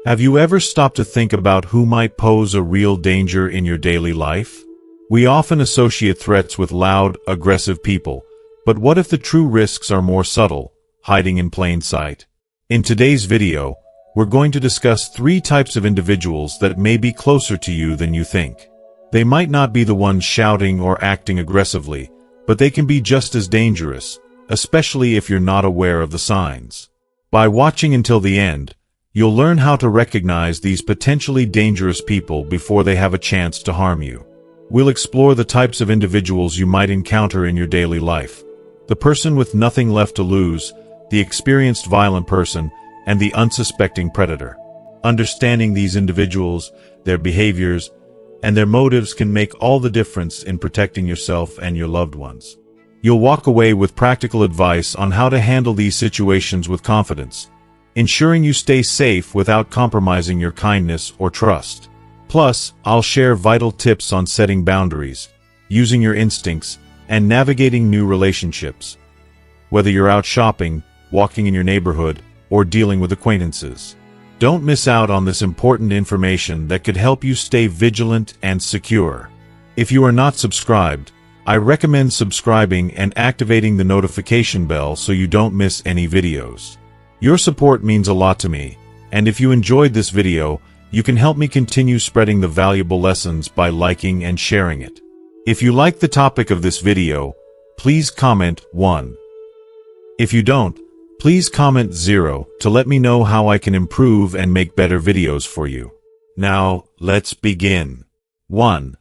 Have you ever stopped to think about who might pose a real danger in your daily life? We often associate threats with loud, aggressive people, but what if the true risks are more subtle, hiding in plain sight? In today's video, we're going to discuss 3 types of individuals that may be closer to you than you think. They might not be the ones shouting or acting aggressively, but they can be just as dangerous, especially if you're not aware of the signs. By watching until the end, you'll learn how to recognize these potentially dangerous people before they have a chance to harm you. We'll explore the types of individuals you might encounter in your daily life: the person with nothing left to lose, the experienced violent person, and the unsuspecting predator. Understanding these individuals, their behaviors, and their motives can make all the difference in protecting yourself and your loved ones. You'll walk away with practical advice on how to handle these situations with confidence, ensuring you stay safe without compromising your kindness or trust. Plus, I'll share vital tips on setting boundaries, using your instincts, and navigating new relationships. Whether you're out shopping, walking in your neighborhood, or dealing with acquaintances, don't miss out on this important information that could help you stay vigilant and secure. If you are not subscribed, I recommend subscribing and activating the notification bell so you don't miss any videos. Your support means a lot to me, and if you enjoyed this video, you can help me continue spreading the valuable lessons by liking and sharing it. If you like the topic of this video, please comment 1. If you don't, please comment 0 to let me know how I can improve and make better videos for you. Now, let's begin. 1.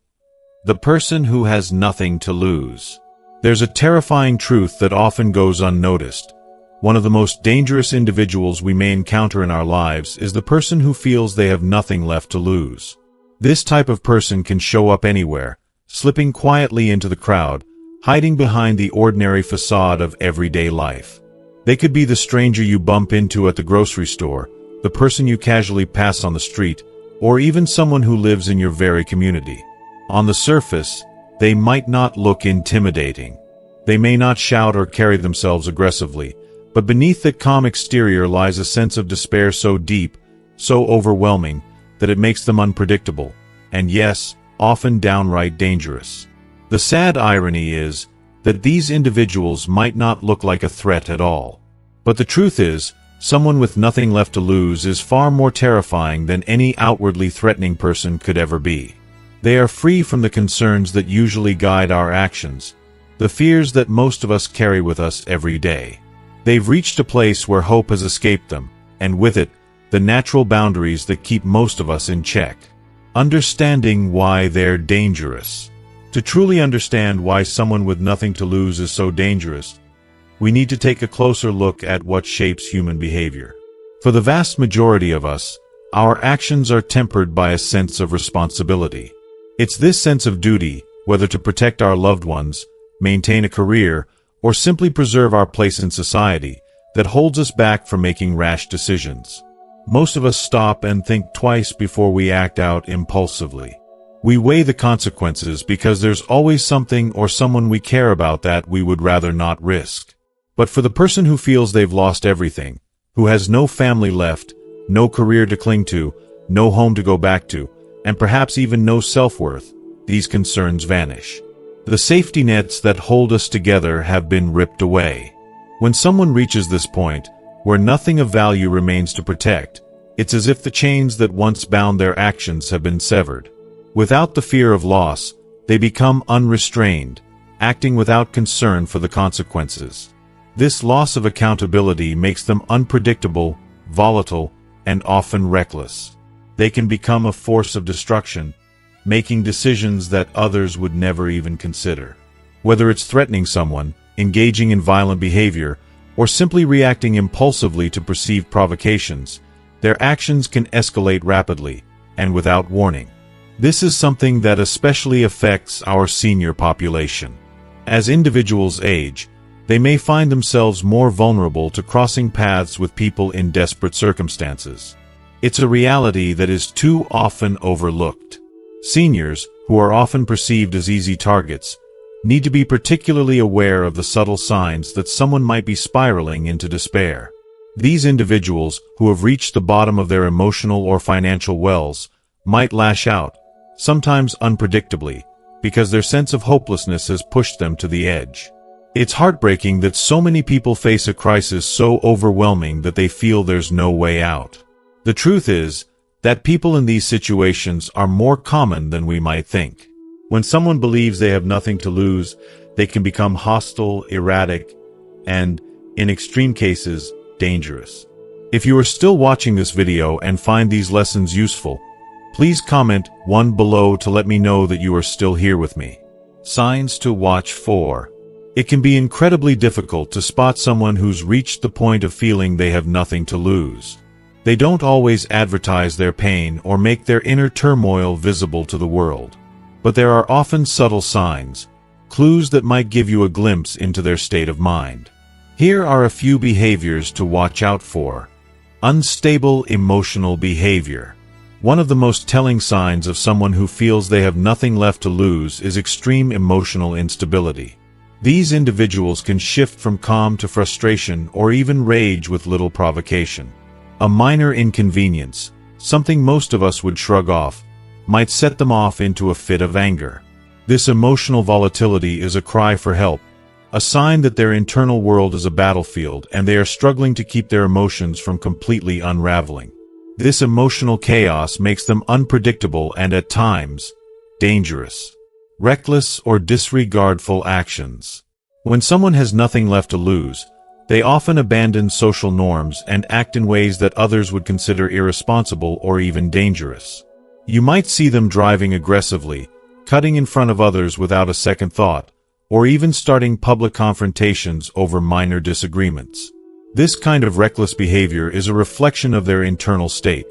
The person who has nothing to lose. There's a terrifying truth that often goes unnoticed. One of the most dangerous individuals we may encounter in our lives is the person who feels they have nothing left to lose. This type of person can show up anywhere, slipping quietly into the crowd, hiding behind the ordinary facade of everyday life. They could be the stranger you bump into at the grocery store, the person you casually pass on the street, or even someone who lives in your very community. On the surface, they might not look intimidating. They may not shout or carry themselves aggressively, but beneath that calm exterior lies a sense of despair so deep, so overwhelming, that it makes them unpredictable, and yes, often downright dangerous. The sad irony is that these individuals might not look like a threat at all. But the truth is, someone with nothing left to lose is far more terrifying than any outwardly threatening person could ever be. They are free from the concerns that usually guide our actions, the fears that most of us carry with us every day. They've reached a place where hope has escaped them, and with it, the natural boundaries that keep most of us in check. Understanding why they're dangerous. To truly understand why someone with nothing to lose is so dangerous, we need to take a closer look at what shapes human behavior. For the vast majority of us, our actions are tempered by a sense of responsibility. It's this sense of duty, whether to protect our loved ones, maintain a career, or simply preserve our place in society, that holds us back from making rash decisions. Most of us stop and think twice before we act out impulsively. We weigh the consequences because there's always something or someone we care about that we would rather not risk. But for the person who feels they've lost everything, who has no family left, no career to cling to, no home to go back to, and perhaps even no self-worth, these concerns vanish. The safety nets that hold us together have been ripped away. When someone reaches this point, where nothing of value remains to protect, it's as if the chains that once bound their actions have been severed. Without the fear of loss, they become unrestrained, acting without concern for the consequences. This loss of accountability makes them unpredictable, volatile, and often reckless. They can become a force of destruction, making decisions that others would never even consider. Whether it's threatening someone, engaging in violent behavior, or simply reacting impulsively to perceived provocations, their actions can escalate rapidly, and without warning. This is something that especially affects our senior population. As individuals age, they may find themselves more vulnerable to crossing paths with people in desperate circumstances. It's a reality that is too often overlooked. Seniors, who are often perceived as easy targets, need to be particularly aware of the subtle signs that someone might be spiraling into despair. These individuals, who have reached the bottom of their emotional or financial wells, might lash out, sometimes unpredictably, because their sense of hopelessness has pushed them to the edge. It's heartbreaking that so many people face a crisis so overwhelming that they feel there's no way out. The truth is that people in these situations are more common than we might think. When someone believes they have nothing to lose, they can become hostile, erratic, and, in extreme cases, dangerous. If you are still watching this video and find these lessons useful, please comment 1 below to let me know that you are still here with me. Signs to watch for. It can be incredibly difficult to spot someone who's reached the point of feeling they have nothing to lose. They don't always advertise their pain or make their inner turmoil visible to the world. But there are often subtle signs, clues that might give you a glimpse into their state of mind. Here are a few behaviors to watch out for. Unstable emotional behavior. One of the most telling signs of someone who feels they have nothing left to lose is extreme emotional instability. These individuals can shift from calm to frustration or even rage with little provocation. A minor inconvenience, something most of us would shrug off, might set them off into a fit of anger. This emotional volatility is a cry for help, a sign that their internal world is a battlefield and they are struggling to keep their emotions from completely unraveling. This emotional chaos makes them unpredictable and at times, dangerous. Reckless or disregardful actions. When someone has nothing left to lose, they often abandon social norms and act in ways that others would consider irresponsible or even dangerous. You might see them driving aggressively, cutting in front of others without a second thought, or even starting public confrontations over minor disagreements. This kind of reckless behavior is a reflection of their internal state.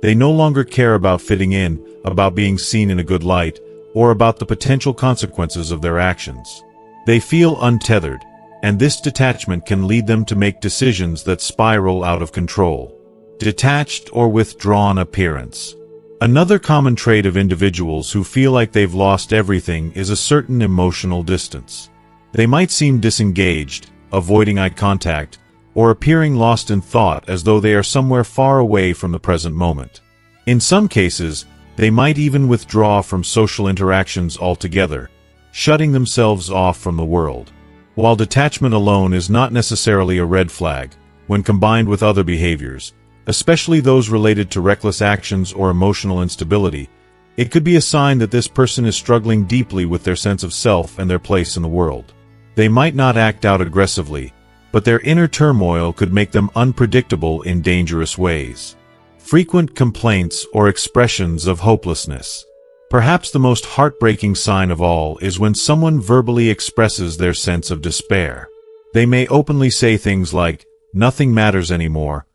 They no longer care about fitting in, about being seen in a good light, or about the potential consequences of their actions. They feel untethered, and this detachment can lead them to make decisions that spiral out of control. Detached or withdrawn appearance. Another common trait of individuals who feel like they've lost everything is a certain emotional distance. They might seem disengaged, avoiding eye contact, or appearing lost in thought as though they are somewhere far away from the present moment. In some cases, they might even withdraw from social interactions altogether, shutting themselves off from the world. While detachment alone is not necessarily a red flag, when combined with other behaviors, especially those related to reckless actions or emotional instability, it could be a sign that this person is struggling deeply with their sense of self and their place in the world. They might not act out aggressively, but their inner turmoil could make them unpredictable in dangerous ways. Frequent complaints or expressions of hopelessness. Perhaps the most heartbreaking sign of all is when someone verbally expresses their sense of despair. They may openly say things like, "Nothing matters anymore,"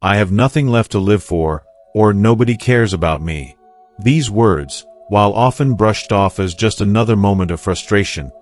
"I have nothing left to live for," or "Nobody cares about me." These words, while often brushed off as just another moment of frustration,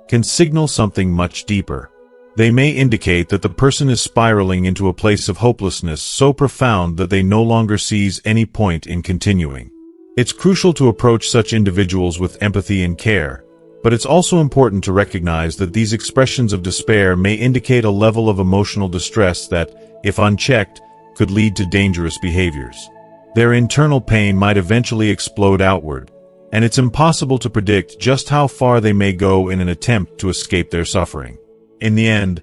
can signal something much deeper. They may indicate that the person is spiraling into a place of hopelessness so profound that they no longer sees any point in continuing. It's crucial to approach such individuals with empathy and care, but it's also important to recognize that these expressions of despair may indicate a level of emotional distress that, if unchecked, could lead to dangerous behaviors. Their internal pain might eventually explode outward, and it's impossible to predict just how far they may go in an attempt to escape their suffering. In the end,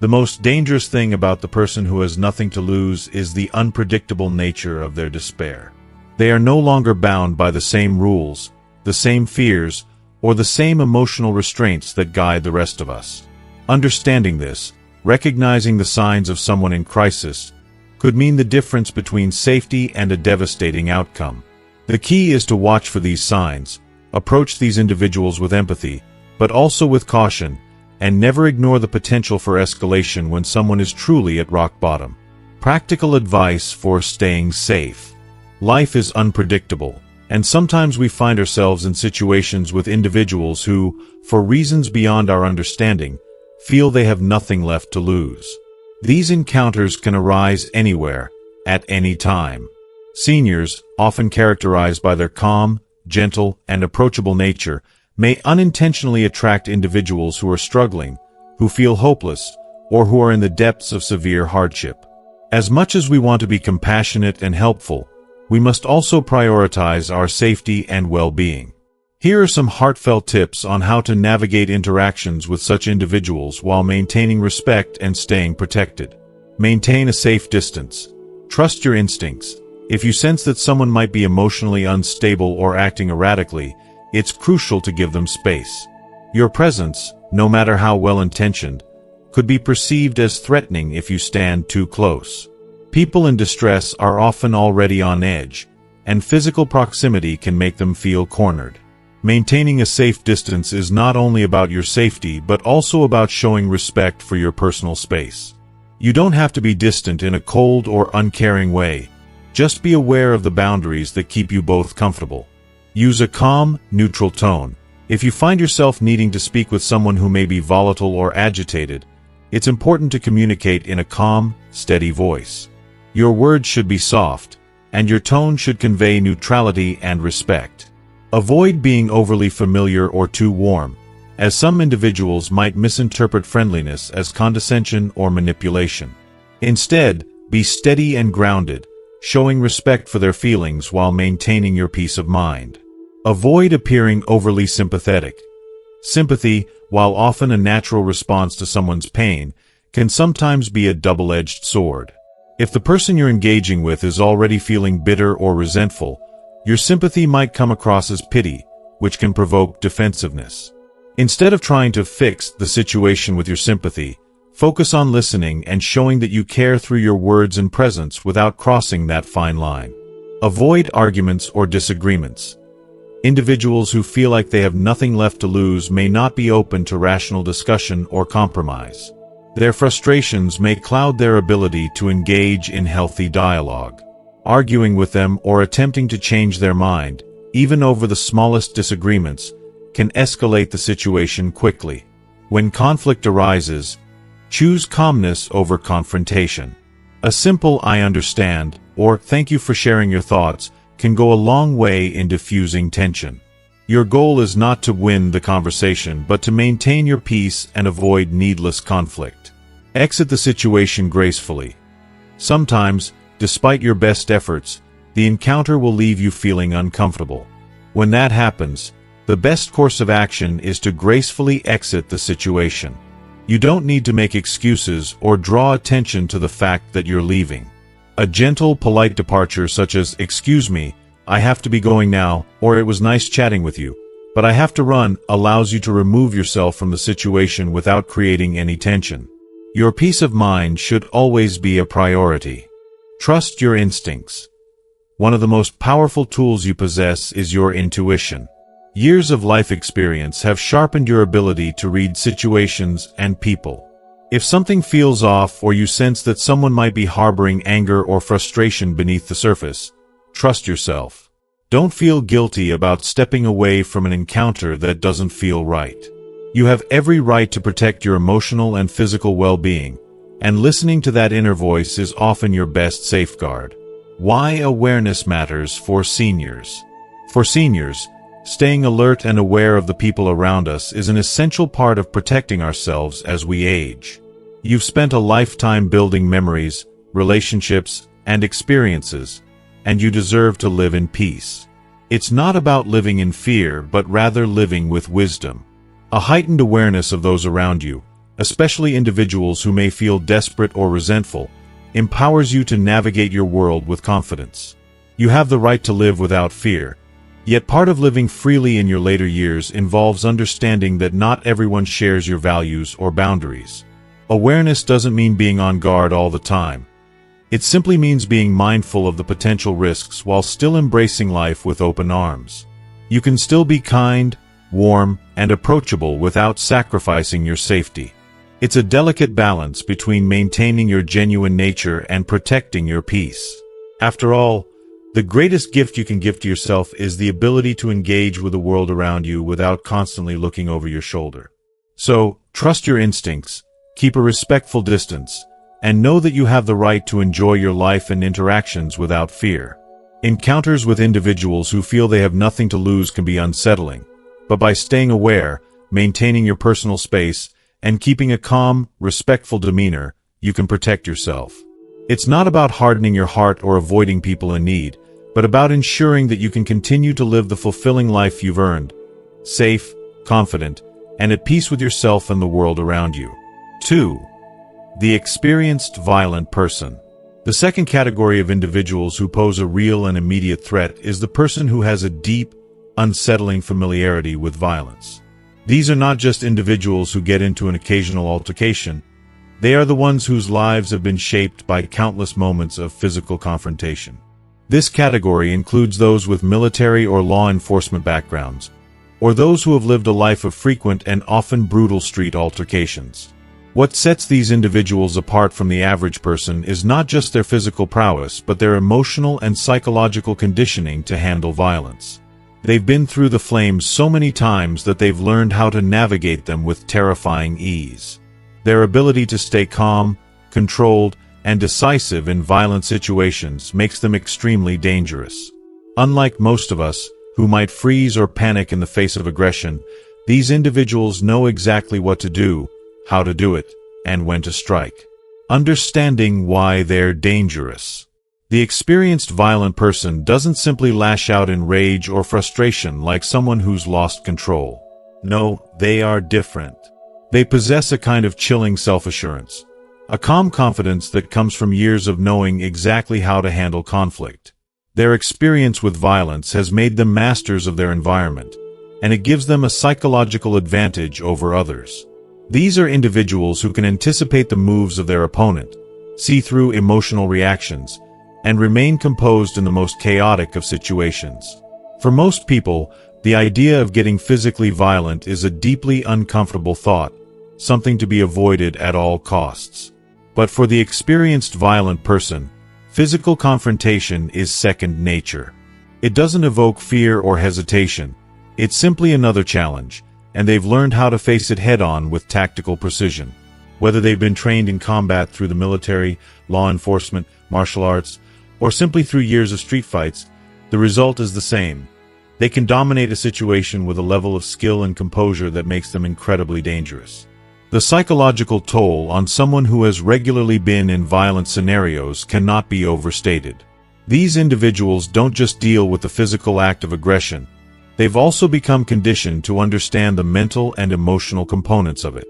the most dangerous thing about the person who has nothing to lose is the unpredictable nature of their despair. They are no longer bound by the same rules, the same fears, or the same emotional restraints that guide the rest of us. Understanding this, recognizing the signs of someone in crisis, could mean the difference between safety and a devastating outcome. The key is to watch for these signs, approach these individuals with empathy, but also with caution, and never ignore the potential for escalation when someone is truly at rock bottom. Practical advice for staying safe. Life is unpredictable, and sometimes we find ourselves in situations with individuals who, for reasons beyond our understanding, feel they have nothing left to lose. These encounters can arise anywhere, at any time. Seniors, often characterized by their calm, gentle, and approachable nature, may unintentionally attract individuals who are struggling, who feel hopeless, or who are in the depths of severe hardship. As much as we want to be compassionate and helpful, we must also prioritize our safety and well-being. Here are some heartfelt tips on how to navigate interactions with such individuals while maintaining respect and staying protected. Maintain a safe distance. Trust your instincts. If you sense that someone might be emotionally unstable or acting erratically, it's crucial to give them space. Your presence, no matter how well-intentioned, could be perceived as threatening if you stand too close. People in distress are often already on edge, and physical proximity can make them feel cornered. Maintaining a safe distance is not only about your safety but also about showing respect for your personal space. You don't have to be distant in a cold or uncaring way. Just be aware of the boundaries that keep you both comfortable. Use a calm, neutral tone. If you find yourself needing to speak with someone who may be volatile or agitated, it's important to communicate in a calm, steady voice. Your words should be soft, and your tone should convey neutrality and respect. Avoid being overly familiar or too warm, as some individuals might misinterpret friendliness as condescension or manipulation. Instead, be steady and grounded, showing respect for their feelings while maintaining your peace of mind. Avoid appearing overly sympathetic. Sympathy, while often a natural response to someone's pain, can sometimes be a double-edged sword. If the person you're engaging with is already feeling bitter or resentful, your sympathy might come across as pity, which can provoke defensiveness. Instead of trying to fix the situation with your sympathy, focus on listening and showing that you care through your words and presence without crossing that fine line. Avoid arguments or disagreements. Individuals who feel like they have nothing left to lose may not be open to rational discussion or compromise. Their frustrations may cloud their ability to engage in healthy dialogue. Arguing with them or attempting to change their mind, even over the smallest disagreements, can escalate the situation quickly. When conflict arises, choose calmness over confrontation. A simple "I understand" or "thank you for sharing your thoughts" can go a long way in diffusing tension. Your goal is not to win the conversation but to maintain your peace and avoid needless conflict. Exit the situation gracefully. Sometimes, despite your best efforts, the encounter will leave you feeling uncomfortable. When that happens, the best course of action is to gracefully exit the situation. You don't need to make excuses or draw attention to the fact that you're leaving. A gentle, polite departure such as, "Excuse me, I have to be going now," or "It was nice chatting with you, but I have to run," allows you to remove yourself from the situation without creating any tension. Your peace of mind should always be a priority. Trust your instincts. One of the most powerful tools you possess is your intuition. Years of life experience have sharpened your ability to read situations and people. If something feels off or you sense that someone might be harboring anger or frustration beneath the surface, trust yourself. Don't feel guilty about stepping away from an encounter that doesn't feel right. You have every right to protect your emotional and physical well-being, and listening to that inner voice is often your best safeguard. Why awareness matters for seniors. For seniors, staying alert and aware of the people around us is an essential part of protecting ourselves as we age. You've spent a lifetime building memories, relationships, and experiences, and you deserve to live in peace. It's not about living in fear, but rather living with wisdom. A heightened awareness of those around you, especially individuals who may feel desperate or resentful, empowers you to navigate your world with confidence. You have the right to live without fear, yet part of living freely in your later years involves understanding that not everyone shares your values or boundaries. Awareness doesn't mean being on guard all the time. It simply means being mindful of the potential risks while still embracing life with open arms. You can still be kind, warm, and approachable without sacrificing your safety. It's a delicate balance between maintaining your genuine nature and protecting your peace. After all, the greatest gift you can give to yourself is the ability to engage with the world around you without constantly looking over your shoulder. So, trust your instincts, keep a respectful distance, and know that you have the right to enjoy your life and interactions without fear. Encounters with individuals who feel they have nothing to lose can be unsettling, but by staying aware, maintaining your personal space, and keeping a calm, respectful demeanor, you can protect yourself. It's not about hardening your heart or avoiding people in need, but about ensuring that you can continue to live the fulfilling life you've earned, safe, confident, and at peace with yourself and the world around you. 2. The experienced violent person. The second category of individuals who pose a real and immediate threat is the person who has a deep, unsettling familiarity with violence. These are not just individuals who get into an occasional altercation. They are the ones whose lives have been shaped by countless moments of physical confrontation. This category includes those with military or law enforcement backgrounds, or those who have lived a life of frequent and often brutal street altercations. What sets these individuals apart from the average person is not just their physical prowess, but their emotional and psychological conditioning to handle violence. They've been through the flames so many times that they've learned how to navigate them with terrifying ease. Their ability to stay calm, controlled, and decisive in violent situations makes them extremely dangerous. Unlike most of us, who might freeze or panic in the face of aggression, these individuals know exactly what to do, how to do it, and when to strike. Understanding why they're dangerous. The experienced violent person doesn't simply lash out in rage or frustration like someone who's lost control. No, they are different. They possess a kind of chilling self-assurance, a calm confidence that comes from years of knowing exactly how to handle conflict. Their experience with violence has made them masters of their environment, and it gives them a psychological advantage over others. These are individuals who can anticipate the moves of their opponent, see through emotional reactions, and remain composed in the most chaotic of situations. For most people, the idea of getting physically violent is a deeply uncomfortable thought, something to be avoided at all costs. But for the experienced violent person, physical confrontation is second nature. It doesn't evoke fear or hesitation. It's simply another challenge, and they've learned how to face it head-on with tactical precision. Whether they've been trained in combat through the military, law enforcement, martial arts, or simply through years of street fights, the result is the same. They can dominate a situation with a level of skill and composure that makes them incredibly dangerous. The psychological toll on someone who has regularly been in violent scenarios cannot be overstated. These individuals don't just deal with the physical act of aggression. They've also become conditioned to understand the mental and emotional components of it.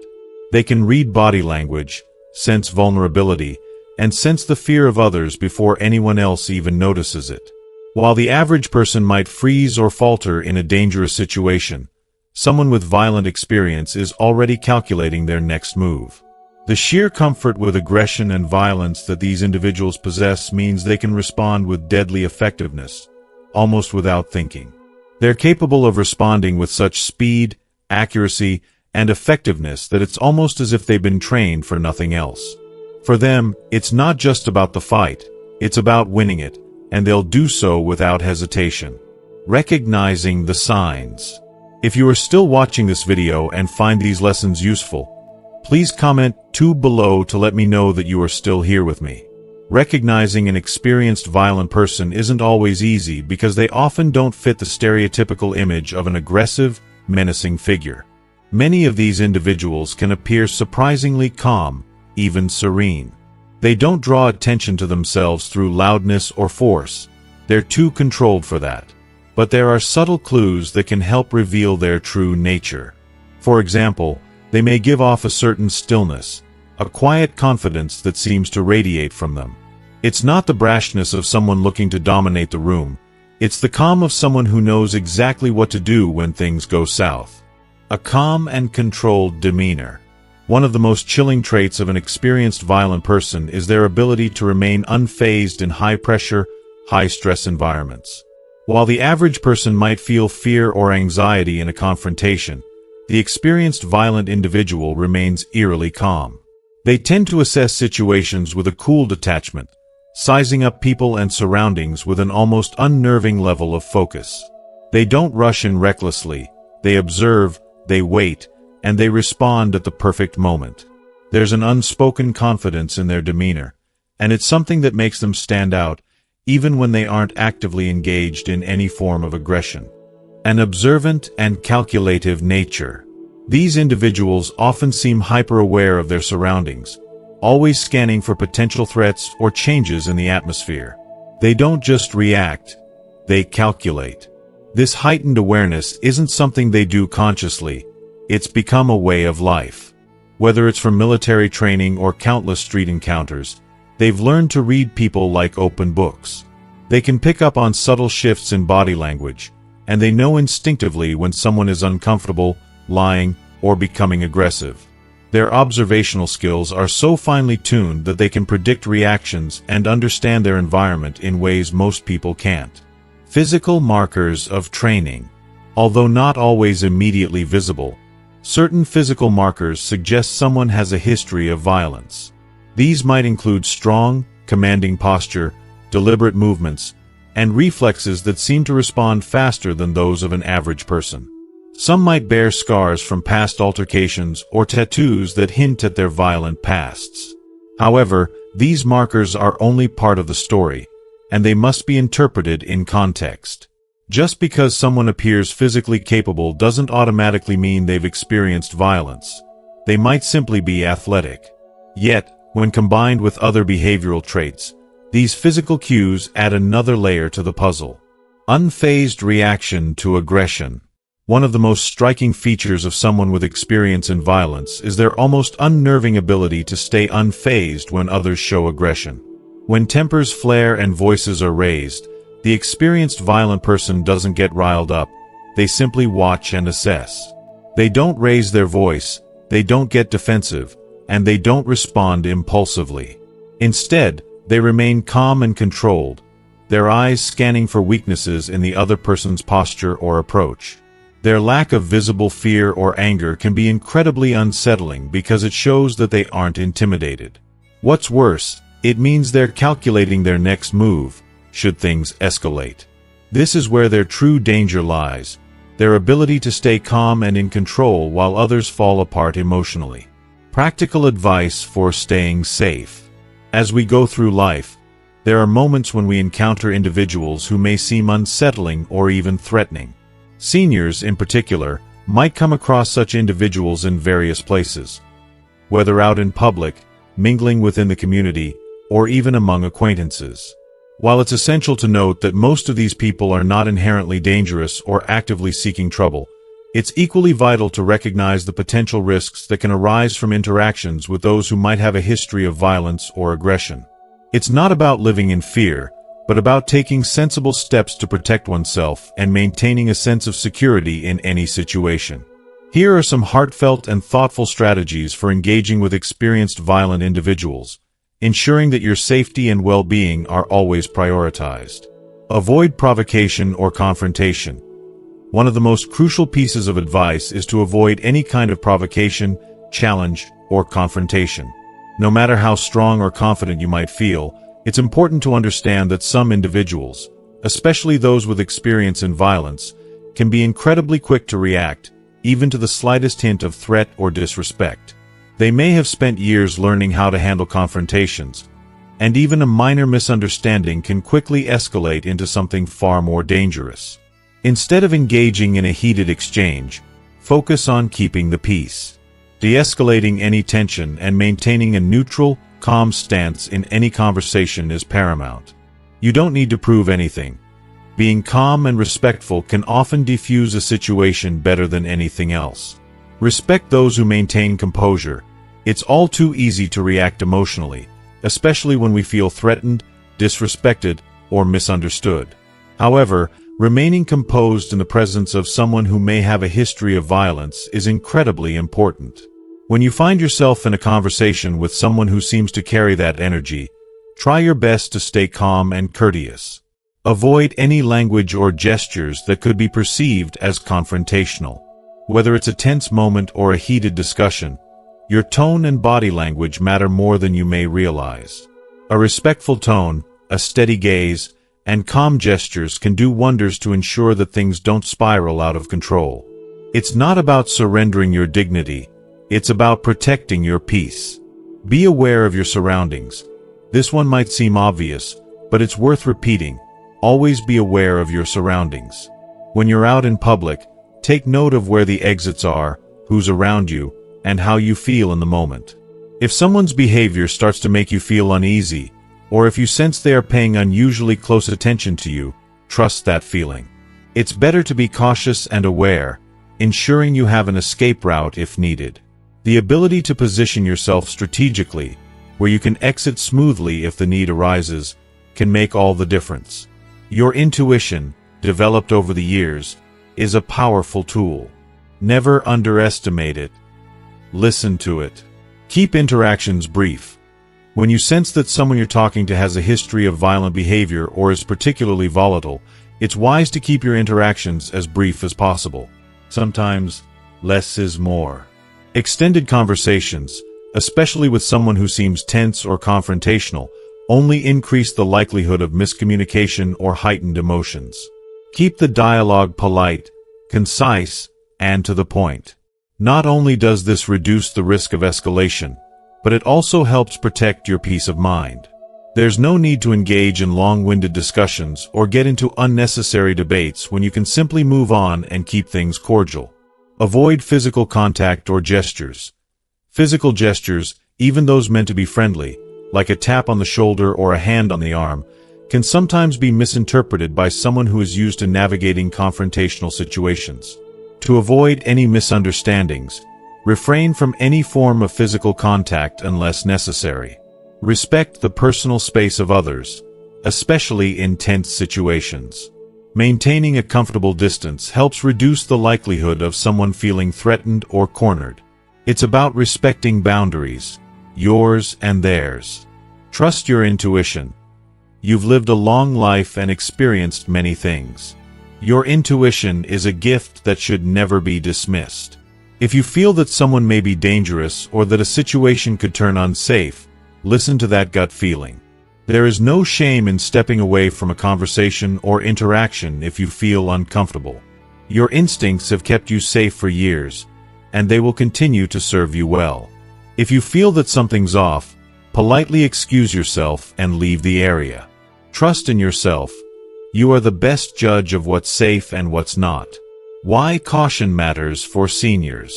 They can read body language, sense vulnerability, and sense the fear of others before anyone else even notices it. While the average person might freeze or falter in a dangerous situation, someone with violent experience is already calculating their next move. The sheer comfort with aggression and violence that these individuals possess means they can respond with deadly effectiveness, almost without thinking. They're capable of responding with such speed, accuracy, and effectiveness that it's almost as if they've been trained for nothing else. For them, it's not just about the fight, it's about winning it, and they'll do so without hesitation. Recognizing the signs. If you are still watching this video and find these lessons useful, please comment 2 below to let me know that you are still here with me. Recognizing an experienced violent person isn't always easy because they often don't fit the stereotypical image of an aggressive, menacing figure. Many of these individuals can appear surprisingly calm, even serene. They don't draw attention to themselves through loudness or force. They're too controlled for that. But there are subtle clues that can help reveal their true nature. For example, they may give off a certain stillness, a quiet confidence that seems to radiate from them. It's not the brashness of someone looking to dominate the room. It's the calm of someone who knows exactly what to do when things go south. A calm and controlled demeanor. One of the most chilling traits of an experienced violent person is their ability to remain unfazed in high-pressure, high-stress environments. While the average person might feel fear or anxiety in a confrontation, the experienced violent individual remains eerily calm. They tend to assess situations with a cool detachment, sizing up people and surroundings with an almost unnerving level of focus. They don't rush in recklessly, they observe, they wait, and they respond at the perfect moment. There's an unspoken confidence in their demeanor, and it's something that makes them stand out, even when they aren't actively engaged in any form of aggression. An observant and calculative nature. These individuals often seem hyper-aware of their surroundings, always scanning for potential threats or changes in the atmosphere. They don't just react, they calculate. This heightened awareness isn't something they do consciously, it's become a way of life. Whether it's from military training or countless street encounters, they've learned to read people like open books. They can pick up on subtle shifts in body language, and they know instinctively when someone is uncomfortable, lying, or becoming aggressive. Their observational skills are so finely tuned that they can predict reactions and understand their environment in ways most people can't. Physical markers of training. Although not always immediately visible, certain physical markers suggest someone has a history of violence. These might include strong, commanding posture, deliberate movements, and reflexes that seem to respond faster than those of an average person. Some might bear scars from past altercations or tattoos that hint at their violent pasts. However, these markers are only part of the story, and they must be interpreted in context. Just because someone appears physically capable doesn't automatically mean they've experienced violence. They might simply be athletic. Yet, when combined with other behavioral traits, these physical cues add another layer to the puzzle. Unfazed reaction to aggression. One of the most striking features of someone with experience in violence is their almost unnerving ability to stay unfazed when others show aggression. When tempers flare and voices are raised, the experienced violent person doesn't get riled up, they simply watch and assess. They don't raise their voice, they don't get defensive, and they don't respond impulsively. Instead, they remain calm and controlled, their eyes scanning for weaknesses in the other person's posture or approach. Their lack of visible fear or anger can be incredibly unsettling because it shows that they aren't intimidated. What's worse, it means they're calculating their next move, should things escalate. This is where their true danger lies, their ability to stay calm and in control while others fall apart emotionally. Practical advice for staying safe. As we go through life, there are moments when we encounter individuals who may seem unsettling or even threatening. Seniors, in particular, might come across such individuals in various places. Whether out in public, mingling within the community, or even among acquaintances. While it's essential to note that most of these people are not inherently dangerous or actively seeking trouble, it's equally vital to recognize the potential risks that can arise from interactions with those who might have a history of violence or aggression. It's not about living in fear, but about taking sensible steps to protect oneself and maintaining a sense of security in any situation. Here are some heartfelt and thoughtful strategies for engaging with experienced violent individuals, ensuring that your safety and well-being are always prioritized. Avoid provocation or confrontation. One of the most crucial pieces of advice is to avoid any kind of provocation, challenge, or confrontation. No matter how strong or confident you might feel, it's important to understand that some individuals, especially those with experience in violence, can be incredibly quick to react, even to the slightest hint of threat or disrespect. They may have spent years learning how to handle confrontations, and even a minor misunderstanding can quickly escalate into something far more dangerous. Instead of engaging in a heated exchange, focus on keeping the peace. De-escalating any tension and maintaining a neutral, calm stance in any conversation is paramount. You don't need to prove anything. Being calm and respectful can often defuse a situation better than anything else. Respect those who maintain composure. It's all too easy to react emotionally, especially when we feel threatened, disrespected, or misunderstood. However, remaining composed in the presence of someone who may have a history of violence is incredibly important. When you find yourself in a conversation with someone who seems to carry that energy, try your best to stay calm and courteous. Avoid any language or gestures that could be perceived as confrontational. Whether it's a tense moment or a heated discussion, your tone and body language matter more than you may realize. A respectful tone, a steady gaze, and calm gestures can do wonders to ensure that things don't spiral out of control. It's not about surrendering your dignity, it's about protecting your peace. Be aware of your surroundings. This one might seem obvious, but it's worth repeating. Always be aware of your surroundings. When you're out in public, take note of where the exits are, who's around you, and how you feel in the moment. If someone's behavior starts to make you feel uneasy, or if you sense they are paying unusually close attention to you, trust that feeling. It's better to be cautious and aware, ensuring you have an escape route if needed. The ability to position yourself strategically, where you can exit smoothly if the need arises, can make all the difference. Your intuition, developed over the years, is a powerful tool. Never underestimate it. Listen to it. Keep interactions brief. When you sense that someone you're talking to has a history of violent behavior or is particularly volatile, it's wise to keep your interactions as brief as possible. Sometimes, less is more. Extended conversations, especially with someone who seems tense or confrontational, only increase the likelihood of miscommunication or heightened emotions. Keep the dialogue polite, concise, and to the point. Not only does this reduce the risk of escalation, but it also helps protect your peace of mind. There's no need to engage in long-winded discussions or get into unnecessary debates when you can simply move on and keep things cordial. Avoid physical contact or gestures. Physical gestures, even those meant to be friendly, like a tap on the shoulder or a hand on the arm, can sometimes be misinterpreted by someone who is used to navigating confrontational situations. To avoid any misunderstandings, refrain from any form of physical contact unless necessary. Respect the personal space of others, especially in tense situations. Maintaining a comfortable distance helps reduce the likelihood of someone feeling threatened or cornered. It's about respecting boundaries, yours and theirs. Trust your intuition. You've lived a long life and experienced many things. Your intuition is a gift that should never be dismissed. If you feel that someone may be dangerous or that a situation could turn unsafe, listen to that gut feeling. There is no shame in stepping away from a conversation or interaction if you feel uncomfortable. Your instincts have kept you safe for years, and they will continue to serve you well. If you feel that something's off, politely excuse yourself and leave the area. Trust in yourself. You are the best judge of what's safe and what's not. Why caution matters for seniors.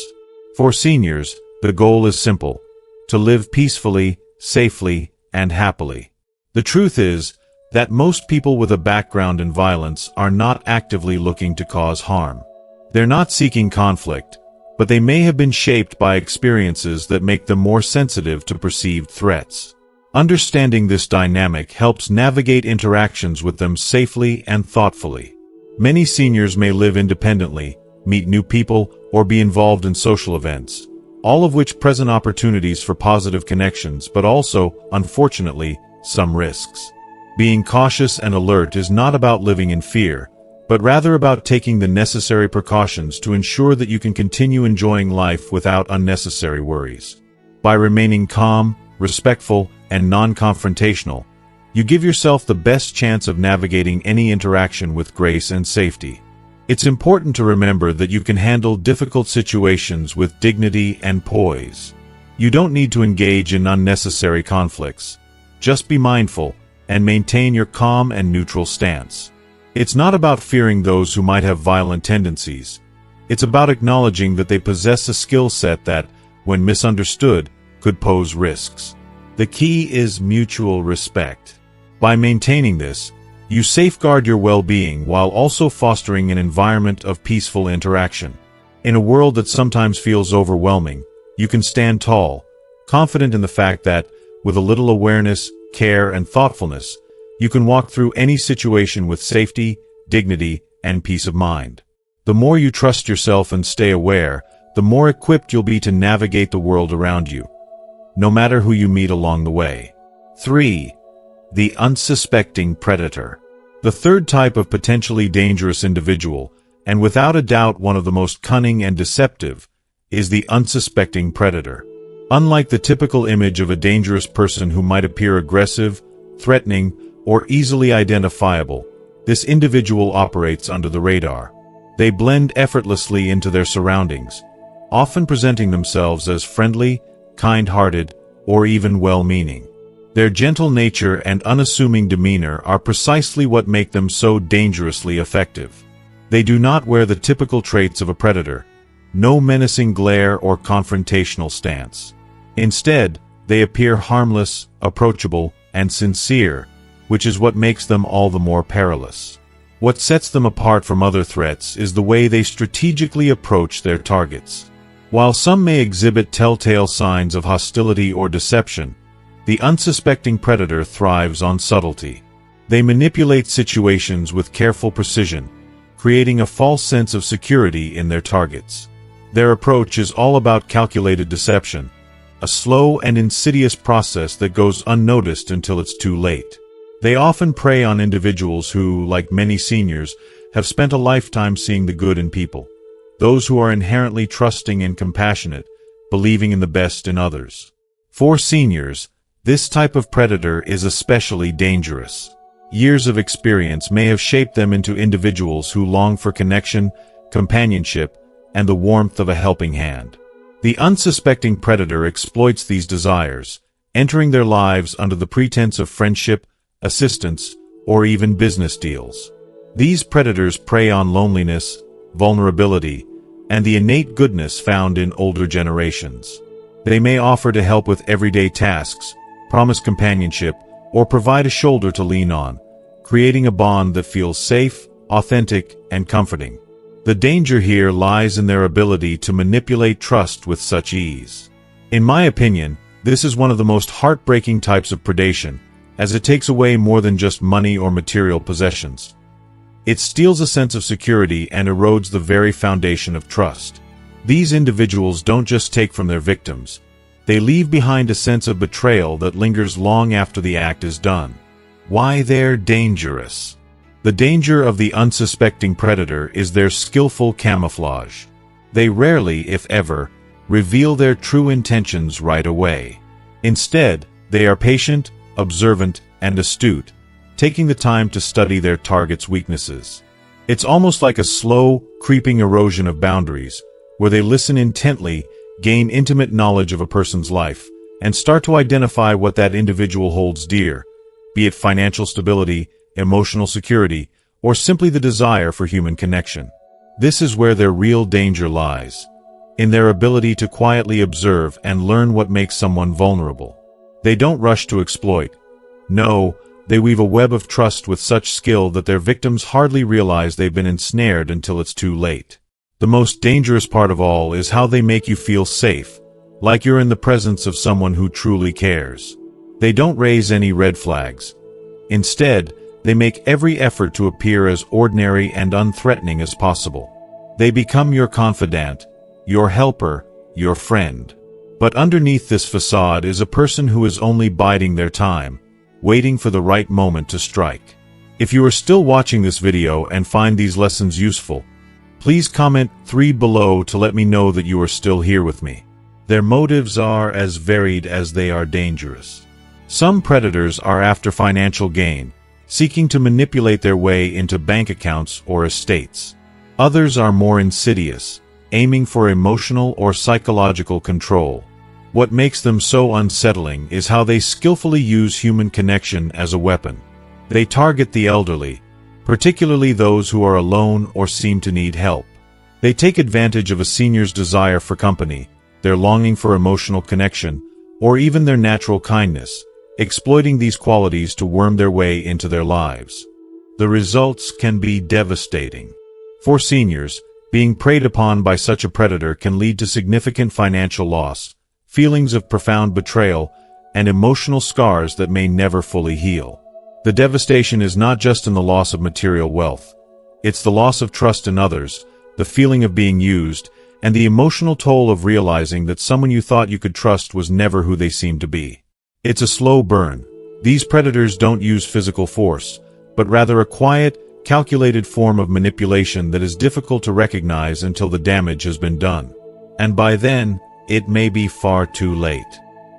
For seniors, the goal is simple: to live peacefully, safely, and happily. The truth is that most people with a background in violence are not actively looking to cause harm. They're not seeking conflict, but they may have been shaped by experiences that make them more sensitive to perceived threats. Understanding this dynamic helps navigate interactions with them safely and thoughtfully. Many seniors may live independently, meet new people, or be involved in social events, all of which present opportunities for positive connections but also, unfortunately, some risks. Being cautious and alert is not about living in fear, but rather about taking the necessary precautions to ensure that you can continue enjoying life without unnecessary worries. By remaining calm, respectful, and non-confrontational, you give yourself the best chance of navigating any interaction with grace and safety. It's important to remember that you can handle difficult situations with dignity and poise. You don't need to engage in unnecessary conflicts. Just be mindful and maintain your calm and neutral stance. It's not about fearing those who might have violent tendencies. It's about acknowledging that they possess a skill set that, when misunderstood, could pose risks. The key is mutual respect. By maintaining this, you safeguard your well-being while also fostering an environment of peaceful interaction. In a world that sometimes feels overwhelming, you can stand tall, confident in the fact that, with a little awareness, care, and thoughtfulness, you can walk through any situation with safety, dignity, and peace of mind. The more you trust yourself and stay aware, the more equipped you'll be to navigate the world around you, no matter who you meet along the way. 3. The unsuspecting predator. The third type of potentially dangerous individual, and without a doubt one of the most cunning and deceptive, is the unsuspecting predator. Unlike the typical image of a dangerous person who might appear aggressive, threatening, or easily identifiable, this individual operates under the radar. They blend effortlessly into their surroundings, often presenting themselves as friendly, kind-hearted, or even well-meaning. Their gentle nature and unassuming demeanor are precisely what make them so dangerously effective. They do not wear the typical traits of a predator, no menacing glare or confrontational stance. Instead, They appear harmless, approachable, and sincere, which is what makes them all the more perilous. What sets them apart from other threats is the way they strategically approach their targets. While some may exhibit telltale signs of hostility or deception, the unsuspecting predator thrives on subtlety. They manipulate situations with careful precision, creating a false sense of security in their targets. Their approach is all about calculated deception, a slow and insidious process that goes unnoticed until it's too late. They often prey on individuals who, like many seniors, have spent a lifetime seeing the good in people. Those who are inherently trusting and compassionate, believing in the best in others. For seniors, this type of predator is especially dangerous. Years of experience may have shaped them into individuals who long for connection, companionship, and the warmth of a helping hand. The unsuspecting predator exploits these desires, entering their lives under the pretense of friendship, assistance, or even business deals. These predators prey on loneliness, vulnerability, and the innate goodness found in older generations. They may offer to help with everyday tasks, promise companionship, or provide a shoulder to lean on, creating a bond that feels safe, authentic, and comforting. The danger here lies in their ability to manipulate trust with such ease. In my opinion, this is one of the most heartbreaking types of predation, as it takes away more than just money or material possessions. It steals a sense of security and erodes the very foundation of trust. These individuals don't just take from their victims. They leave behind a sense of betrayal that lingers long after the act is done. Why they're dangerous? The danger of the unsuspecting predator is their skillful camouflage. They rarely, if ever, reveal their true intentions right away. Instead, they are patient, observant, and astute, taking the time to study their target's weaknesses. It's almost like a slow, creeping erosion of boundaries, where they listen intently, gain intimate knowledge of a person's life, and start to identify what that individual holds dear, be it financial stability, emotional security, or simply the desire for human connection. This is where their real danger lies, in their ability to quietly observe and learn what makes someone vulnerable. They don't rush to exploit. No, they weave a web of trust with such skill that their victims hardly realize they've been ensnared until it's too late. The most dangerous part of all is how they make you feel safe, like you're in the presence of someone who truly cares. They don't raise any red flags. Instead, they make every effort to appear as ordinary and unthreatening as possible. They become your confidant, your helper, your friend. But underneath this facade is a person who is only biding their time, waiting for the right moment to strike. If you are still watching this video and find these lessons useful, please comment 3 below to let me know that you are still here with me. Their motives are as varied as they are dangerous. Some predators are after financial gain, seeking to manipulate their way into bank accounts or estates. Others are more insidious, aiming for emotional or psychological control. What makes them so unsettling is how they skillfully use human connection as a weapon. They target the elderly, particularly those who are alone or seem to need help. They take advantage of a senior's desire for company, their longing for emotional connection, or even their natural kindness, exploiting these qualities to worm their way into their lives. The results can be devastating. For seniors, being preyed upon by such a predator can lead to significant financial loss, feelings of profound betrayal, and emotional scars that may never fully heal. The devastation is not just in the loss of material wealth. It's the loss of trust in others, the feeling of being used, and the emotional toll of realizing that someone you thought you could trust was never who they seemed to be. It's a slow burn. These predators don't use physical force, but rather a quiet, calculated form of manipulation that is difficult to recognize until the damage has been done. And by then, it may be far too late.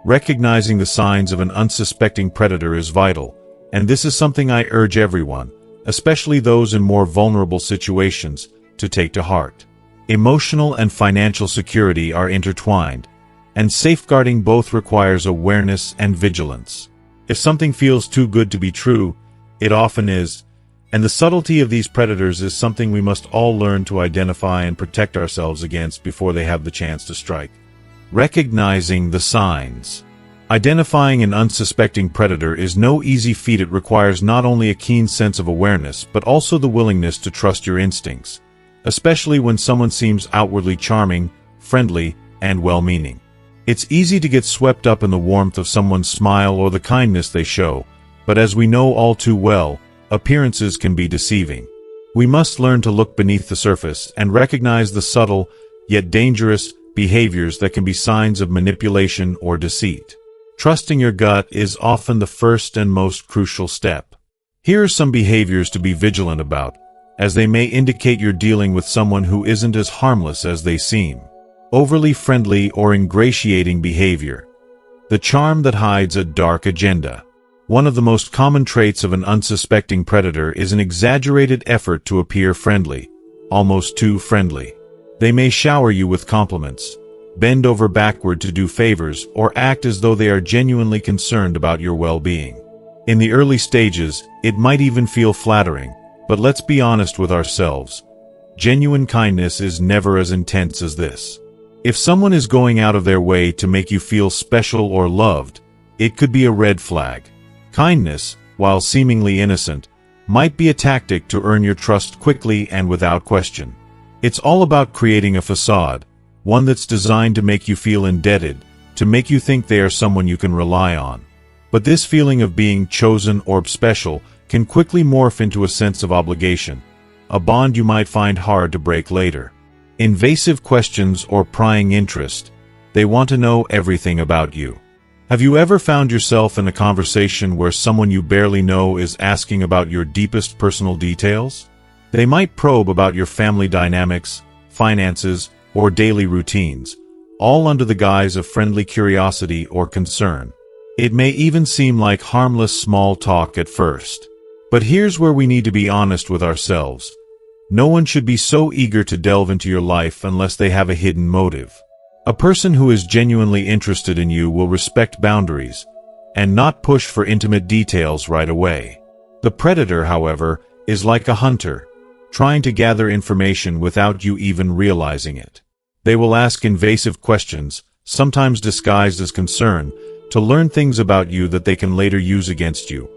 Recognizing the signs of an unsuspecting predator is vital, and this is something I urge everyone, especially those in more vulnerable situations, to take to heart. Emotional and financial security are intertwined, and safeguarding both requires awareness and vigilance. If something feels too good to be true, it often is, and the subtlety of these predators is something we must all learn to identify and protect ourselves against before they have the chance to strike. Recognizing the signs. Identifying an unsuspecting predator is no easy feat. It requires not only a keen sense of awareness but also the willingness to trust your instincts, especially when someone seems outwardly charming, friendly, and well-meaning. It's easy to get swept up in the warmth of someone's smile or the kindness they show, but as we know all too well, appearances can be deceiving. We must learn to look beneath the surface and recognize the subtle, yet dangerous, behaviors that can be signs of manipulation or deceit. Trusting your gut is often the first and most crucial step. Here are some behaviors to be vigilant about, as they may indicate you're dealing with someone who isn't as harmless as they seem. Overly friendly or ingratiating behavior. The charm that hides a dark agenda. One of the most common traits of an unsuspecting predator is an exaggerated effort to appear friendly, almost too friendly. They may shower you with compliments, bend over backward to do favors, or act as though they are genuinely concerned about your well-being. In the early stages, it might even feel flattering, but let's be honest with ourselves. Genuine kindness is never as intense as this. If someone is going out of their way to make you feel special or loved, it could be a red flag. Kindness, while seemingly innocent, might be a tactic to earn your trust quickly and without question. It's all about creating a facade, one that's designed to make you feel indebted, to make you think they are someone you can rely on. But this feeling of being chosen or special can quickly morph into a sense of obligation, a bond you might find hard to break later. Invasive questions or prying interest. They want to know everything about you. Have you ever found yourself in a conversation where someone you barely know is asking about your deepest personal details? They might probe about your family dynamics, finances, or daily routines, all under the guise of friendly curiosity or concern. It may even seem like harmless small talk at first. But here's where we need to be honest with ourselves. No one should be so eager to delve into your life unless they have a hidden motive. A person who is genuinely interested in you will respect boundaries and not push for intimate details right away. The predator, however, is like a hunter, trying to gather information without you even realizing it. They will ask invasive questions, sometimes disguised as concern, to learn things about you that they can later use against you,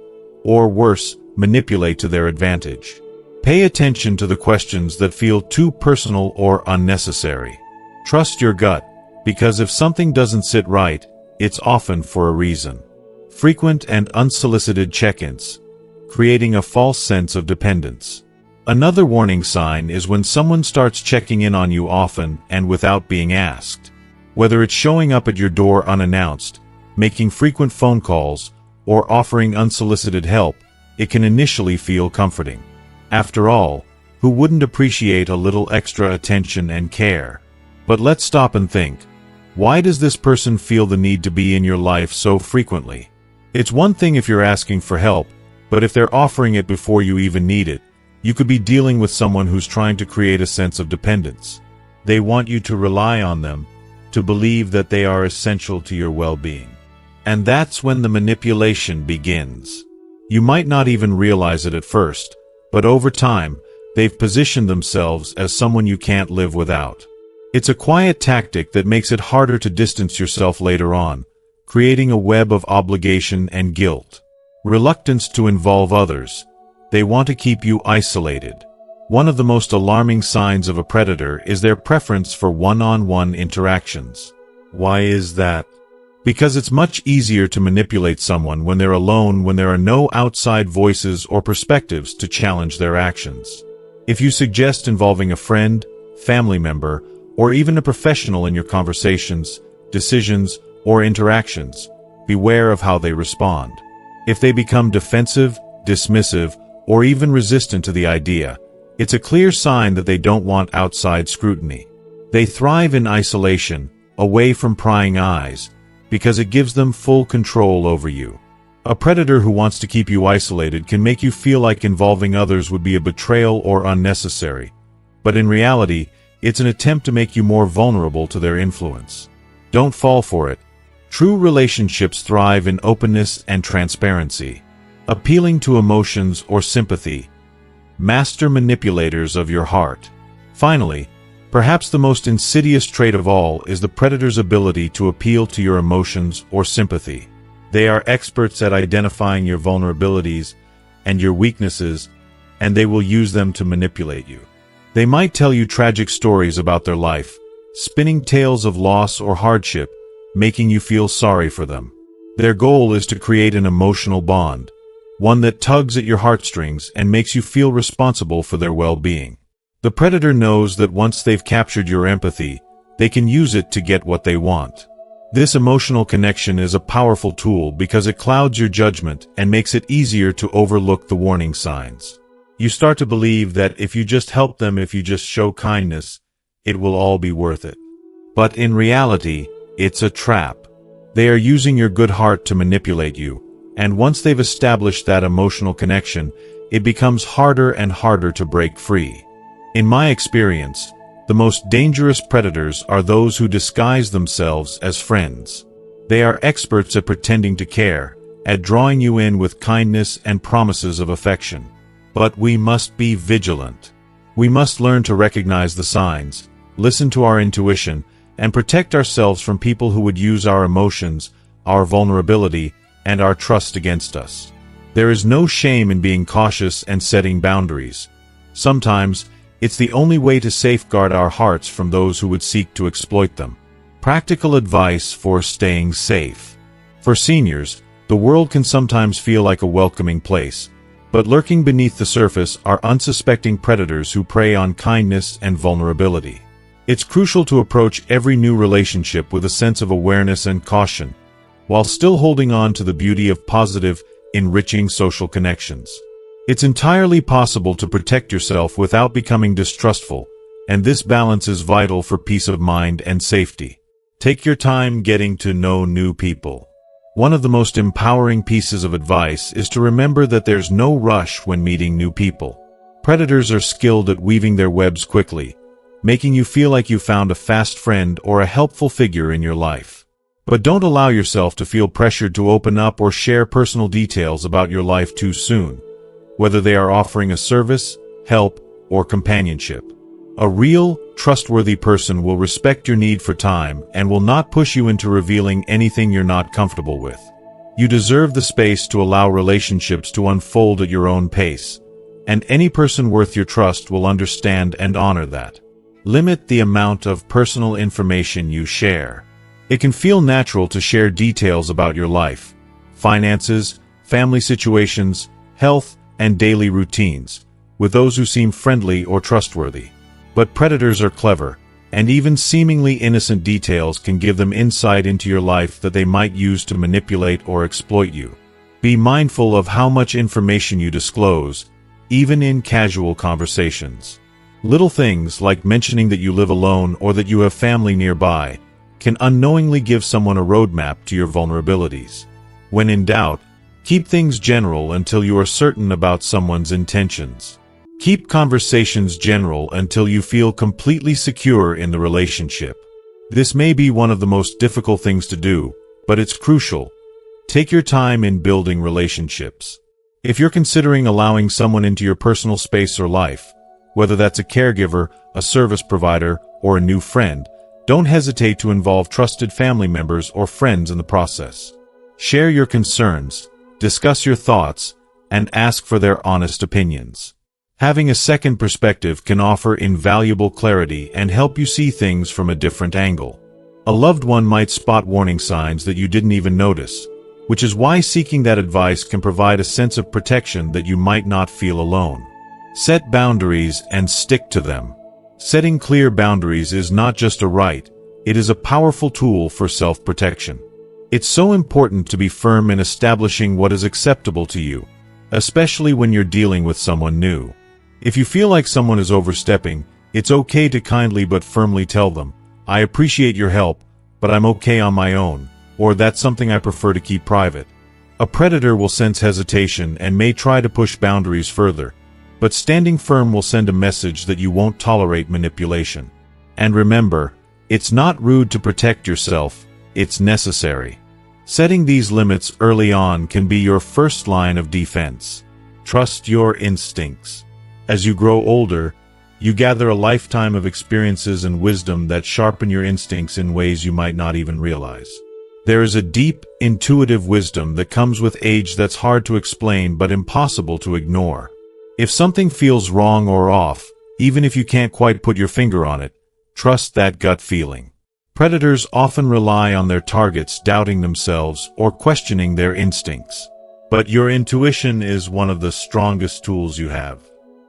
or worse, manipulate to their advantage. Pay attention to the questions that feel too personal or unnecessary. Trust your gut, because if something doesn't sit right, it's often for a reason. Frequent and unsolicited check-ins, creating a false sense of dependence. Another warning sign is when someone starts checking in on you often and without being asked. Whether it's showing up at your door unannounced, making frequent phone calls, or offering unsolicited help, it can initially feel comforting. After all, who wouldn't appreciate a little extra attention and care? But let's stop and think. Why does this person feel the need to be in your life so frequently? It's one thing if you're asking for help, but if they're offering it before you even need it, you could be dealing with someone who's trying to create a sense of dependence. They want you to rely on them, to believe that they are essential to your well-being. And that's when the manipulation begins. You might not even realize it at first, but over time, they've positioned themselves as someone you can't live without. It's a quiet tactic that makes it harder to distance yourself later on, creating a web of obligation and guilt. Reluctance to involve others. They want to keep you isolated. One of the most alarming signs of a predator is their preference for one-on-one interactions. Why is that? Because it's much easier to manipulate someone when they're alone, when there are no outside voices or perspectives to challenge their actions. If you suggest involving a friend, family member, or even a professional in your conversations, decisions, or interactions, beware of how they respond. If they become defensive, dismissive, or even resistant to the idea, it's a clear sign that they don't want outside scrutiny. They thrive in isolation, away from prying eyes, because it gives them full control over you. A predator who wants to keep you isolated can make you feel like involving others would be a betrayal or unnecessary. But in reality, it's an attempt to make you more vulnerable to their influence. Don't fall for it. True relationships thrive in openness and transparency. Appealing to emotions or sympathy. Master manipulators of your heart. Finally, Perhaps the most insidious trait of all is the predator's ability to appeal to your emotions or sympathy. They are experts at identifying your vulnerabilities and your weaknesses, and they will use them to manipulate you. They might tell you tragic stories about their life, spinning tales of loss or hardship, making you feel sorry for them. Their goal is to create an emotional bond, one that tugs at your heartstrings and makes you feel responsible for their well-being. The predator knows that once they've captured your empathy, they can use it to get what they want. This emotional connection is a powerful tool because it clouds your judgment and makes it easier to overlook the warning signs. You start to believe that if you just help them, if you just show kindness, it will all be worth it. But in reality, it's a trap. They are using your good heart to manipulate you, and once they've established that emotional connection, it becomes harder and harder to break free. In my experience, the most dangerous predators are those who disguise themselves as friends. They are experts at pretending to care, at drawing you in with kindness and promises of affection. But we must be vigilant. We must learn to recognize the signs, listen to our intuition, and protect ourselves from people who would use our emotions, our vulnerability, and our trust against us. There is no shame in being cautious and setting boundaries. Sometimes, it's the only way to safeguard our hearts from those who would seek to exploit them. Practical advice for staying safe. For seniors, the world can sometimes feel like a welcoming place, but lurking beneath the surface are unsuspecting predators who prey on kindness and vulnerability. It's crucial to approach every new relationship with a sense of awareness and caution, while still holding on to the beauty of positive, enriching social connections. It's entirely possible to protect yourself without becoming distrustful, and this balance is vital for peace of mind and safety. Take your time getting to know new people. One of the most empowering pieces of advice is to remember that there's no rush when meeting new people. Predators are skilled at weaving their webs quickly, making you feel like you found a fast friend or a helpful figure in your life. But don't allow yourself to feel pressured to open up or share personal details about your life too soon, whether they are offering a service, help, or companionship. A real, trustworthy person will respect your need for time and will not push you into revealing anything you're not comfortable with. You deserve the space to allow relationships to unfold at your own pace, and any person worth your trust will understand and honor that. Limit the amount of personal information you share. It can feel natural to share details about your life, finances, family situations, health, and daily routines, with those who seem friendly or trustworthy. But predators are clever, and even seemingly innocent details can give them insight into your life that they might use to manipulate or exploit you. Be mindful of how much information you disclose, even in casual conversations. Little things like mentioning that you live alone or that you have family nearby can unknowingly give someone a roadmap to your vulnerabilities. When in doubt, keep things general until you are certain about someone's intentions. Keep conversations general until you feel completely secure in the relationship. This may be one of the most difficult things to do, but it's crucial. Take your time in building relationships. If you're considering allowing someone into your personal space or life, whether that's a caregiver, a service provider, or a new friend, don't hesitate to involve trusted family members or friends in the process. Share your concerns, discuss your thoughts, and ask for their honest opinions. Having a second perspective can offer invaluable clarity and help you see things from a different angle. A loved one might spot warning signs that you didn't even notice, which is why seeking that advice can provide a sense of protection that you might not feel alone. Set boundaries and stick to them. Setting clear boundaries is not just a right, it is a powerful tool for self-protection. It's so important to be firm in establishing what is acceptable to you, especially when you're dealing with someone new. If you feel like someone is overstepping, it's okay to kindly but firmly tell them, "I appreciate your help, but I'm okay on my own," or "That's something I prefer to keep private." A predator will sense hesitation and may try to push boundaries further, but standing firm will send a message that you won't tolerate manipulation. And remember, it's not rude to protect yourself, it's necessary. Setting these limits early on can be your first line of defense. Trust your instincts. As you grow older, You gather a lifetime of experiences and wisdom that sharpen your instincts in ways you might not even realize. There is a deep, intuitive wisdom that comes with age that's hard to explain but impossible to ignore. If something feels wrong or off, even if you can't quite put your finger on it, trust that gut feeling. Predators often rely on their targets doubting themselves or questioning their instincts. But your intuition is one of the strongest tools you have.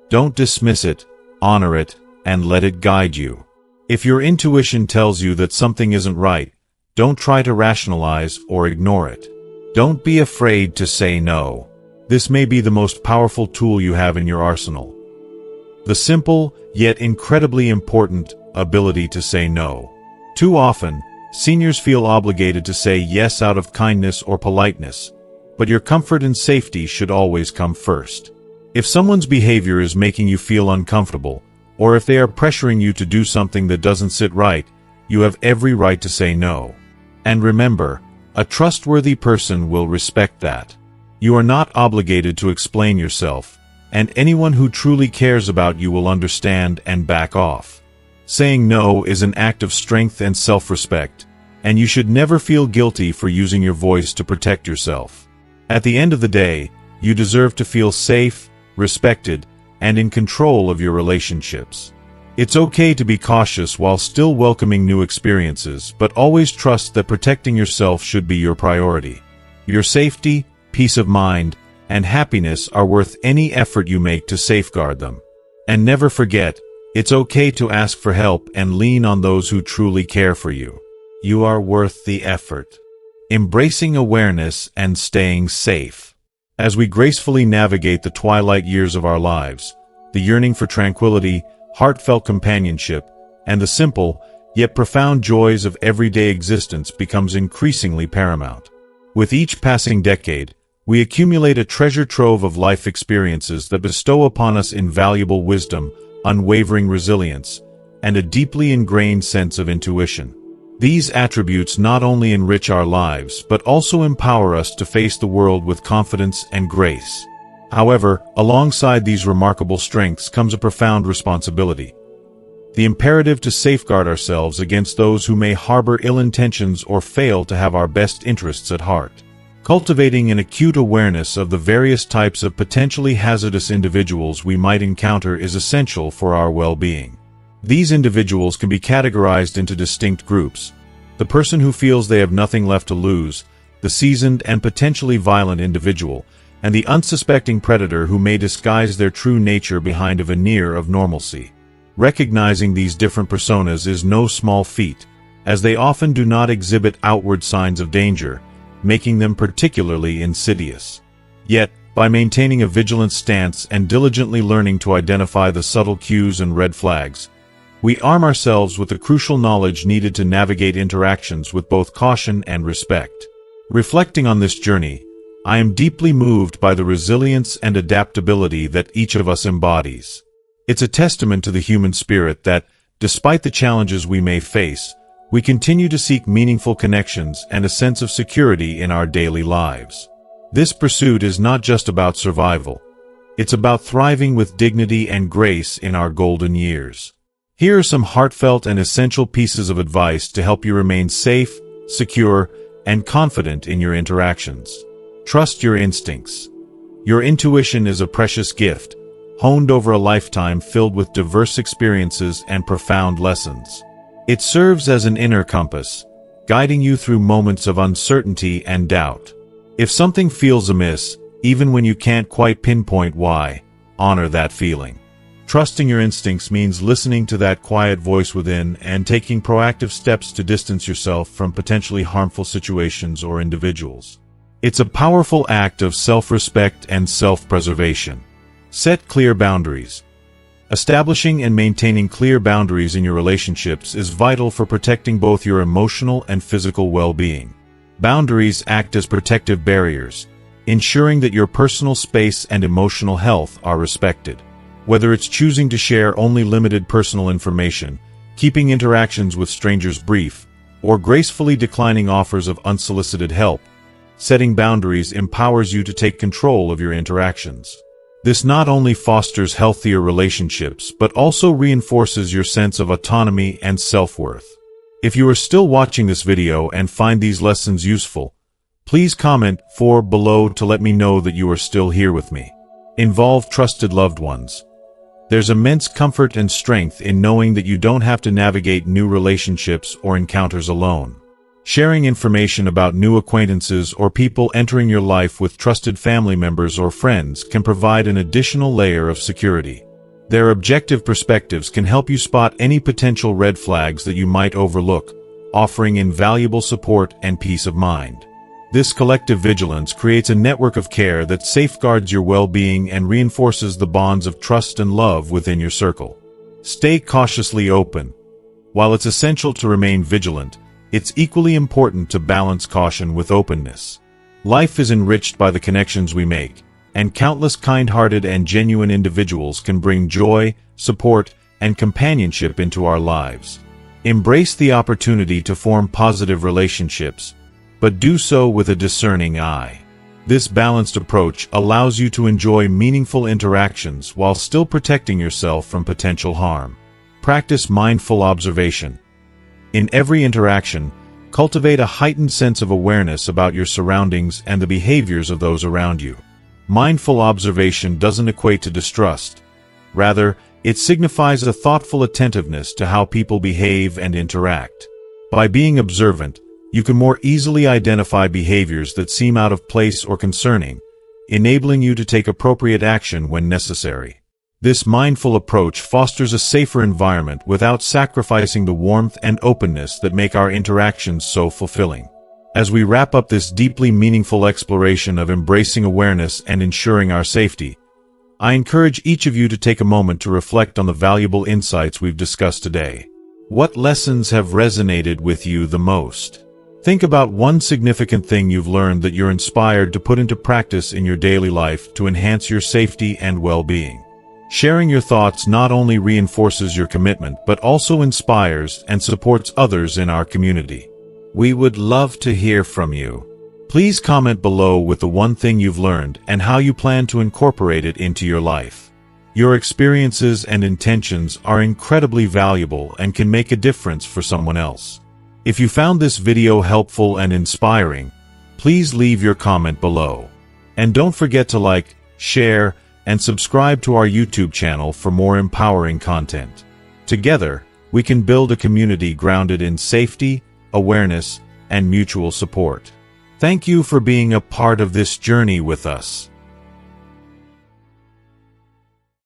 Don't dismiss it, honor it, and let it guide you. If your intuition tells you that something isn't right, don't try to rationalize or ignore it. Don't be afraid to say no. This may be the most powerful tool you have in your arsenal. The simple, yet incredibly important, ability to say no. Too often, seniors feel obligated to say yes out of kindness or politeness, but your comfort and safety should always come first. If someone's behavior is making you feel uncomfortable, or if they are pressuring you to do something that doesn't sit right, you have every right to say no. And remember, a trustworthy person will respect that. You are not obligated to explain yourself, and anyone who truly cares about you will understand and back off. Saying no is an act of strength and self-respect, and you should never feel guilty for using your voice to protect yourself. At the end of the day, you deserve to feel safe, respected, and in control of your relationships. It's okay to be cautious while still welcoming new experiences, but always trust that protecting yourself should be your priority. Your safety, peace of mind, and happiness are worth any effort you make to safeguard them. And never forget, it's okay to ask for help and lean on those who truly care for you. You are worth the effort. Embracing awareness and staying safe. As we gracefully navigate the twilight years of our lives, the yearning for tranquility, heartfelt companionship, and the simple, yet profound joys of everyday existence becomes increasingly paramount. With each passing decade, we accumulate a treasure trove of life experiences that bestow upon us invaluable wisdom, unwavering resilience, and a deeply ingrained sense of intuition. These attributes not only enrich our lives but also empower us to face the world with confidence and grace. However, alongside these remarkable strengths comes a profound responsibility. The imperative to safeguard ourselves against those who may harbor ill intentions or fail to have our best interests at heart. Cultivating an acute awareness of the various types of potentially hazardous individuals we might encounter is essential for our well-being. These individuals can be categorized into distinct groups: the person who feels they have nothing left to lose, the seasoned and potentially violent individual, and the unsuspecting predator who may disguise their true nature behind a veneer of normalcy. Recognizing these different personas is no small feat, as they often do not exhibit outward signs of danger, making them particularly insidious. Yet, by maintaining a vigilant stance and diligently learning to identify the subtle cues and red flags, we arm ourselves with the crucial knowledge needed to navigate interactions with both caution and respect. Reflecting on this journey, I am deeply moved by the resilience and adaptability that each of us embodies. It's a testament to the human spirit that, despite the challenges we may face, we continue to seek meaningful connections and a sense of security in our daily lives. This pursuit is not just about survival. It's about thriving with dignity and grace in our golden years. Here are some heartfelt and essential pieces of advice to help you remain safe, secure, and confident in your interactions. Trust your instincts. Your intuition is a precious gift, honed over a lifetime filled with diverse experiences and profound lessons. It serves as an inner compass, guiding you through moments of uncertainty and doubt. If something feels amiss, even when you can't quite pinpoint why, honor that feeling. Trusting your instincts means listening to that quiet voice within and taking proactive steps to distance yourself from potentially harmful situations or individuals. It's a powerful act of self-respect and self-preservation. Set clear boundaries. Establishing and maintaining clear boundaries in your relationships is vital for protecting both your emotional and physical well-being. Boundaries act as protective barriers, ensuring that your personal space and emotional health are respected. Whether it's choosing to share only limited personal information, keeping interactions with strangers brief, or gracefully declining offers of unsolicited help, setting boundaries empowers you to take control of your interactions. This not only fosters healthier relationships but also reinforces your sense of autonomy and self-worth. If you are still watching this video and find these lessons useful, please comment below to let me know that you are still here with me. Involve trusted loved ones. There's immense comfort and strength in knowing that you don't have to navigate new relationships or encounters alone. Sharing information about new acquaintances or people entering your life with trusted family members or friends can provide an additional layer of security. Their objective perspectives can help you spot any potential red flags that you might overlook, offering invaluable support and peace of mind. This collective vigilance creates a network of care that safeguards your well-being and reinforces the bonds of trust and love within your circle. Stay cautiously open. While it's essential to remain vigilant, it's equally important to balance caution with openness. Life is enriched by the connections we make, and countless kind-hearted and genuine individuals can bring joy, support, and companionship into our lives. Embrace the opportunity to form positive relationships, but do so with a discerning eye. This balanced approach allows you to enjoy meaningful interactions while still protecting yourself from potential harm. Practice mindful observation. In every interaction, cultivate a heightened sense of awareness about your surroundings and the behaviors of those around you. Mindful observation doesn't equate to distrust. Rather, it signifies a thoughtful attentiveness to how people behave and interact. By being observant, you can more easily identify behaviors that seem out of place or concerning, enabling you to take appropriate action when necessary. This mindful approach fosters a safer environment without sacrificing the warmth and openness that make our interactions so fulfilling. As we wrap up this deeply meaningful exploration of embracing awareness and ensuring our safety, I encourage each of you to take a moment to reflect on the valuable insights we've discussed today. What lessons have resonated with you the most? Think about one significant thing you've learned that you're inspired to put into practice in your daily life to enhance your safety and well-being. Sharing your thoughts not only reinforces your commitment but also inspires and supports others in our community. We would love to hear from you. Please comment below with the one thing you've learned and how you plan to incorporate it into your life. Your experiences and intentions are incredibly valuable and can make a difference for someone else. If you found this video helpful and inspiring, please leave your comment below. And don't forget to like, share, and subscribe to our YouTube channel for more empowering content. Together, we can build a community grounded in safety, awareness, and mutual support. Thank you for being a part of this journey with us.